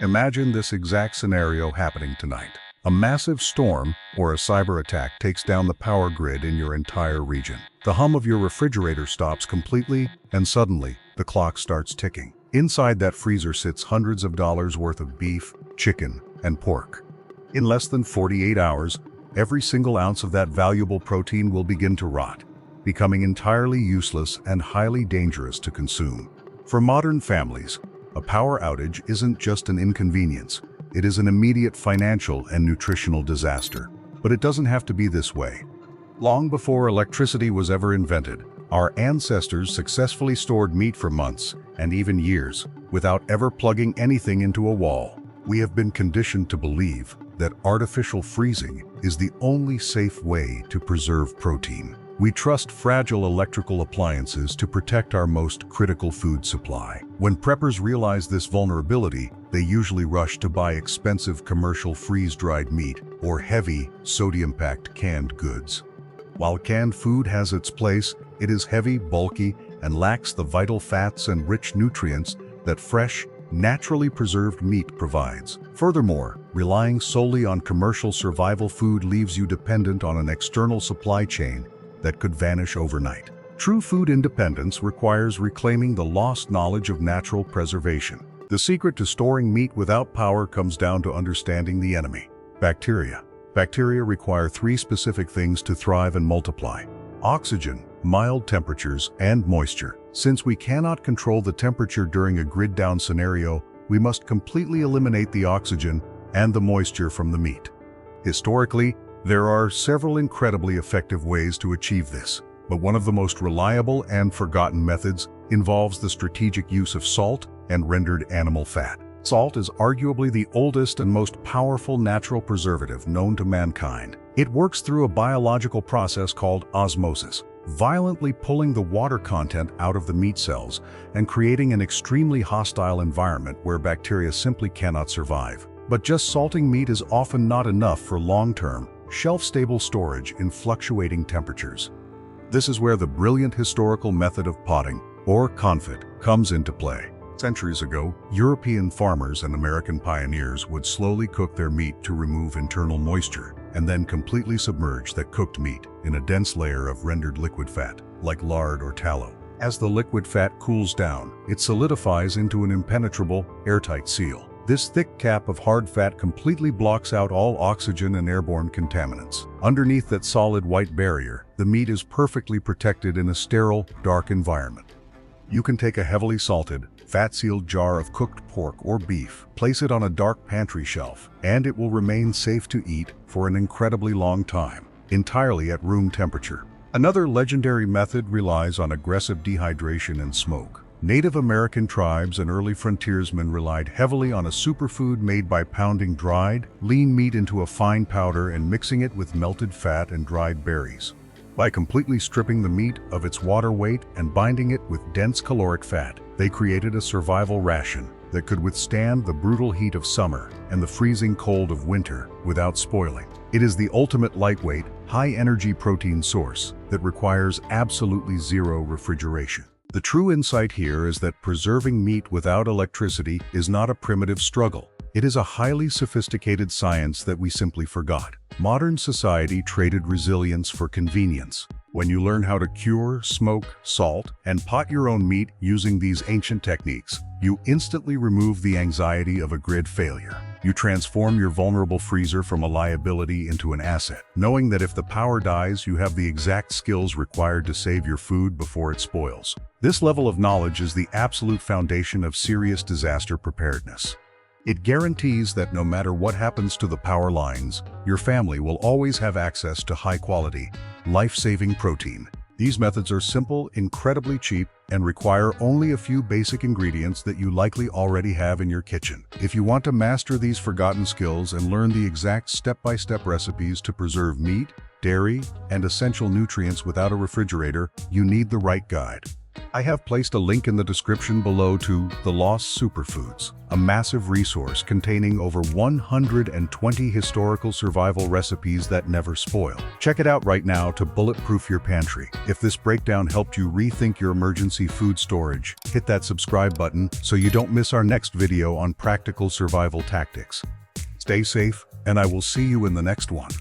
Imagine this exact scenario happening tonight. A massive storm or a cyber attack takes down the power grid in your entire region. The hum of your refrigerator stops completely, and suddenly, the clock starts ticking. Inside that freezer sits hundreds of dollars worth of beef, chicken, and pork. In less than 48 hours, every single ounce of that valuable protein will begin to rot, becoming entirely useless and highly dangerous to consume. For modern families, a power outage isn't just an inconvenience. It is an immediate financial and nutritional disaster. But it doesn't have to be this way. Long before electricity was ever invented, our ancestors successfully stored meat for months and even years without ever plugging anything into a wall. We have been conditioned to believe that artificial freezing is the only safe way to preserve protein. We trust fragile electrical appliances to protect our most critical food supply. When preppers realize this vulnerability, they usually rush to buy expensive commercial freeze-dried meat or heavy, sodium-packed canned goods. While canned food has its place, it is heavy, bulky, and lacks the vital fats and rich nutrients that fresh, naturally preserved meat provides. Furthermore, relying solely on commercial survival food leaves you dependent on an external supply chain that could vanish overnight. True food independence requires reclaiming the lost knowledge of natural preservation. The secret to storing meat without power comes down to understanding the enemy: bacteria. Bacteria require three specific things to thrive and multiply: oxygen, mild temperatures, and moisture. Since we cannot control the temperature during a grid-down scenario, we must completely eliminate the oxygen and the moisture from the meat. Historically, there are several incredibly effective ways to achieve this, but one of the most reliable and forgotten methods involves the strategic use of salt and rendered animal fat. Salt is arguably the oldest and most powerful natural preservative known to mankind. It works through a biological process called osmosis, violently pulling the water content out of the meat cells and creating an extremely hostile environment where bacteria simply cannot survive. But just salting meat is often not enough for long-term, shelf-stable storage in fluctuating temperatures. This is where the brilliant historical method of potting, or confit, comes into play. Centuries ago, European farmers and American pioneers would slowly cook their meat to remove internal moisture, and then completely submerge that cooked meat in a dense layer of rendered liquid fat, like lard or tallow. As the liquid fat cools down, it solidifies into an impenetrable, airtight seal. This thick cap of hard fat completely blocks out all oxygen and airborne contaminants. Underneath that solid white barrier, the meat is perfectly protected in a sterile, dark environment. You can take a heavily salted, fat-sealed jar of cooked pork or beef, place it on a dark pantry shelf, and it will remain safe to eat for an incredibly long time, entirely at room temperature. Another legendary method relies on aggressive dehydration and smoke. Native American tribes and early frontiersmen relied heavily on a superfood made by pounding dried, lean meat into a fine powder and mixing it with melted fat and dried berries. By completely stripping the meat of its water weight and binding it with dense caloric fat, they created a survival ration that could withstand the brutal heat of summer and the freezing cold of winter without spoiling. It is the ultimate lightweight, high-energy protein source that requires absolutely zero refrigeration. The true insight here is that preserving meat without electricity is not a primitive struggle. It is a highly sophisticated science that we simply forgot. Modern society traded resilience for convenience. When you learn how to cure, smoke, salt, and pot your own meat using these ancient techniques, you instantly remove the anxiety of a grid failure. You transform your vulnerable freezer from a liability into an asset, knowing that if the power dies, you have the exact skills required to save your food before it spoils. This level of knowledge is the absolute foundation of serious disaster preparedness. It guarantees that no matter what happens to the power lines, your family will always have access to high-quality, life-saving protein. These methods are simple, incredibly cheap, and require only a few basic ingredients that you likely already have in your kitchen. If you want to master these forgotten skills and learn the exact step-by-step recipes to preserve meat, dairy, and essential nutrients without a refrigerator, you need the right guide. I have placed a link in the description below to The Lost Superfoods, a massive resource containing over 120 historical survival recipes that never spoil. Check it out right now to bulletproof your pantry. If this breakdown helped you rethink your emergency food storage, hit that subscribe button so you don't miss our next video on practical survival tactics. Stay safe, and I will see you in the next one.